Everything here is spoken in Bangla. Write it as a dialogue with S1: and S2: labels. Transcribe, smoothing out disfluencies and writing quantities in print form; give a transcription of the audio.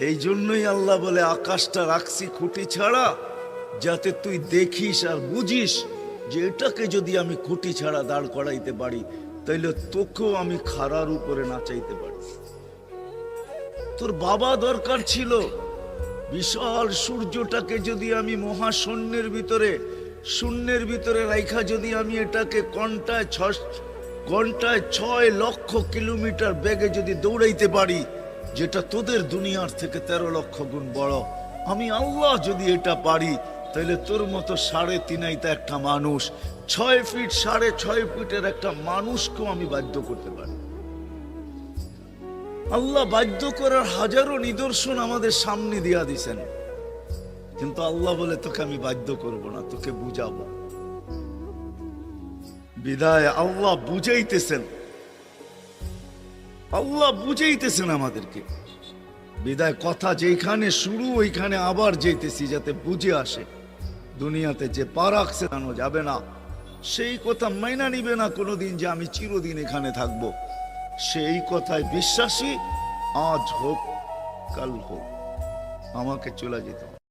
S1: এই জন্যই আল্লাহ বলে আকাশটা রাখছি খুঁটি ছাড়া, যাতে তুই দেখিস আর বুঝিস যে এটাকে যদি আমি খুঁটি ছাড়া দাঁড় করাইতে পারি, তাইলে তোকেও আমি খাড়ার উপরে নাচাইতে পারি। তোর বাবা দরকার ছিল বিশাল সূর্যটাকে যদি আমি মহাশূন্যের ভিতরে রাইখা যদি আমি এটাকে ঘন্টায় 6 লক্ষ কিলোমিটার বেগে যদি দৌড়াইতে পারি, যেটা তোদের দুনিয়ার থেকে 13 লক্ষ গুণ বড়, আমি আল্লাহ যদি এটা পারি, তাহলে তোর মতো 3.5 একটা মানুষ, 6 ফিট 6.5 ফিটের একটা মানুষকেও আমি বাধ্য করতে পারি। আল্লাহ বাধ্য করার হাজারো নিদর্শন আমাদের সামনে দিয়া দিছেন, কিন্তু আল্লাহ বলে তোকে আমি বাধ্য করব না, তোকে বুঝাবো। বিদায় আল্লাহ বুঝাইতেছেন আমাদেরকে। বিদায় কথা যেখানে শুরু ওইখানে আবার যেতেছি, যাতে বুঝে আসে। দুনিয়াতে যে পা রাখছে জানো যাবে না, সেই কথা মাইনা নিবে না কোনোদিন যে আমি চিরদিন এখানে থাকবো। সেই কথায় বিশ্বাসী, আজ হোক কাল হোক আমাকে চলে যেতে হবে।